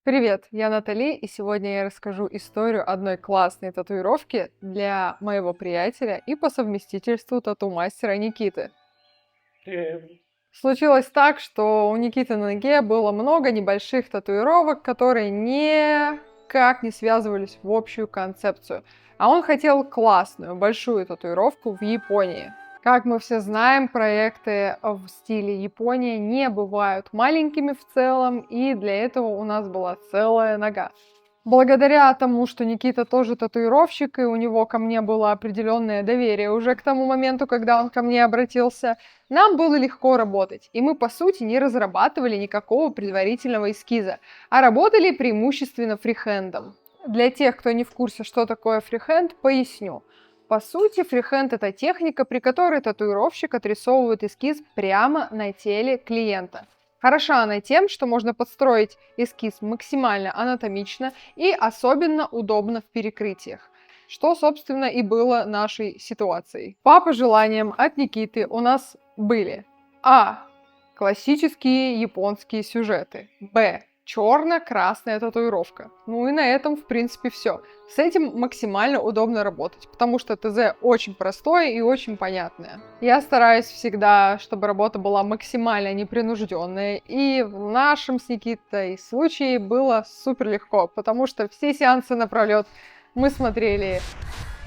Привет, я Натали, и сегодня я расскажу историю одной классной татуировки для моего приятеля и по совместительству тату-мастера Никиты. Случилось так, что у Никиты на ноге было много небольших татуировок, которые никак не связывались в общую концепцию. А он хотел классную, большую татуировку в Японии. Как мы все знаем, проекты в стиле Япония не бывают маленькими в целом, и для этого у нас была целая нога. Благодаря тому, что Никита тоже татуировщик, и у него ко мне было определенное доверие уже к тому моменту, когда он ко мне обратился, нам было легко работать, и мы, по сути, не разрабатывали никакого предварительного эскиза, а работали преимущественно фрихендом. Для тех, кто не в курсе, что такое фрихенд, поясню. По сути, фрихенд — это техника, при которой татуировщик отрисовывает эскиз прямо на теле клиента. Хороша она тем, что можно подстроить эскиз максимально анатомично и особенно удобно в перекрытиях, что, собственно, и было нашей ситуацией. По пожеланиям от Никиты у нас были классические японские сюжеты, черно-красная татуировка. Ну и на этом, в принципе, все. С этим максимально удобно работать, потому что ТЗ очень простое и очень понятное. Я стараюсь всегда, чтобы работа была максимально непринужденная, и в нашем с Никитой случае было супер легко, потому что все сеансы напролет мы смотрели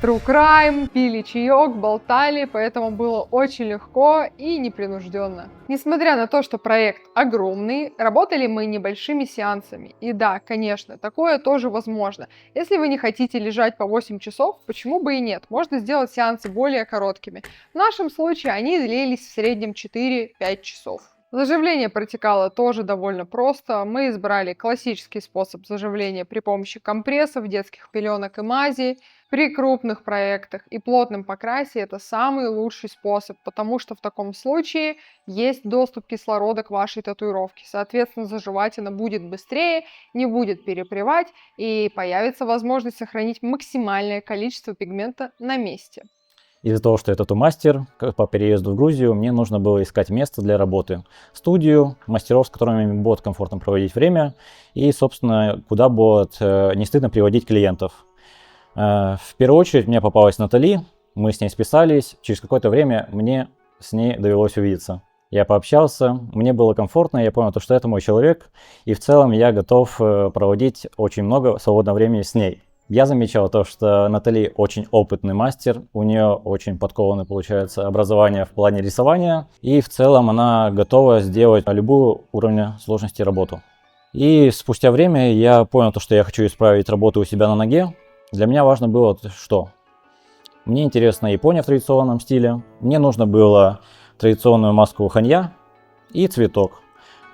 True Crime, пили чаек, болтали, поэтому было очень легко и непринужденно. Несмотря на то, что проект огромный, работали мы небольшими сеансами. И да, конечно, такое тоже возможно. Если вы не хотите лежать по 8 часов, почему бы и нет? Можно сделать сеансы более короткими. В нашем случае они длились в среднем 4-5 часов. Заживление протекало тоже довольно просто. Мы избрали классический способ заживления при помощи компрессов, детских пеленок и мази. При крупных проектах и плотном покрасе это самый лучший способ, потому что в таком случае есть доступ кислорода к вашей татуировке. Соответственно, заживать она будет быстрее, не будет перепревать и появится возможность сохранить максимальное количество пигмента на месте. Из-за того, что я тату-мастер, по переезду в Грузию мне нужно было искать место для работы. Студию, мастеров, с которыми будет комфортно проводить время и, собственно, куда будет не стыдно приводить клиентов. В первую очередь мне попалась Натали, мы с ней списались, через какое-то время мне с ней довелось увидеться. Я пообщался, мне было комфортно, я понял, что это мой человек, и в целом я готов проводить очень много свободного времени с ней. Я замечал то, что Натали очень опытный мастер, у нее очень подкованное, получается, образование в плане рисования, и в целом она готова сделать любую уровня сложности работу. И спустя время я понял то, что я хочу исправить работу у себя на ноге. Для меня важно было, что мне интересна Япония в традиционном стиле, мне нужно было традиционную маску ханья и цветок.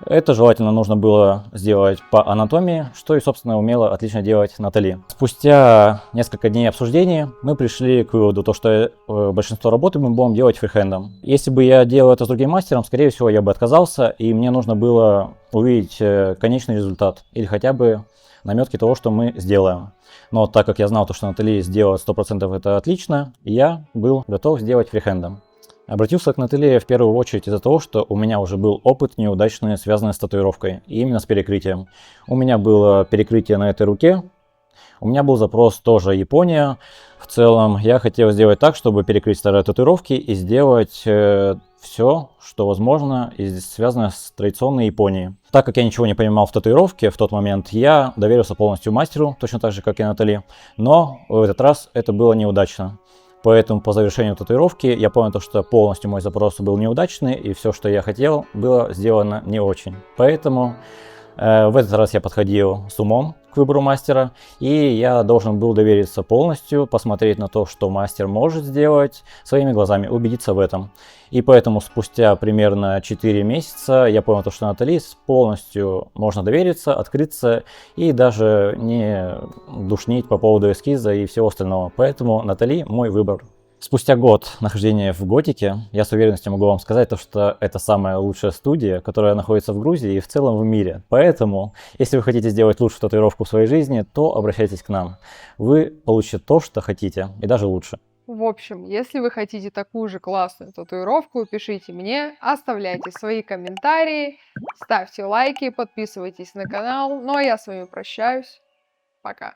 Это желательно нужно было сделать по анатомии, что и, собственно, умела отлично делать Натали. Спустя несколько дней обсуждений мы пришли к выводу, что большинство работы мы будем делать фрихендом. Если бы я делал это с другим мастером, скорее всего, я бы отказался, и мне нужно было увидеть конечный результат, или хотя бы наметки того, что мы сделаем. Но так как я знал, что Натали сделала 100% это отлично, я был готов сделать фрихендом. Обратился к Натали в первую очередь из-за того, что у меня уже был опыт неудачный, связанный с татуировкой, и именно с перекрытием. У меня было перекрытие на этой руке, у меня был запрос тоже Япония. В целом я хотел сделать так, чтобы перекрыть старые татуировки и сделать все, что возможно, и связано с традиционной Японией. Так как я ничего не понимал в татуировке в тот момент, я доверился полностью мастеру, точно так же, как и Натали, но в этот раз это было неудачно. Поэтому по завершению татуировки я понял, что полностью мой запрос был неудачный, и все, что я хотел, было сделано не очень. Поэтому в этот раз я подходил с умом к выбору мастера, и я должен был довериться полностью, посмотреть на то, что мастер может сделать своими глазами, убедиться в этом. И поэтому спустя примерно 4 месяца я понял, что Натали полностью можно довериться, открыться и даже не душнить по поводу эскиза и всего остального. Поэтому Натали мой выбор. Спустя год нахождения в Готике, я с уверенностью могу вам сказать, что это самая лучшая студия, которая находится в Грузии и в целом в мире. Поэтому, если вы хотите сделать лучшую татуировку в своей жизни, то обращайтесь к нам. Вы получите то, что хотите, и даже лучше. В общем, если вы хотите такую же классную татуировку, пишите мне, оставляйте свои комментарии, ставьте лайки, подписывайтесь на канал. Ну а я с вами прощаюсь. Пока.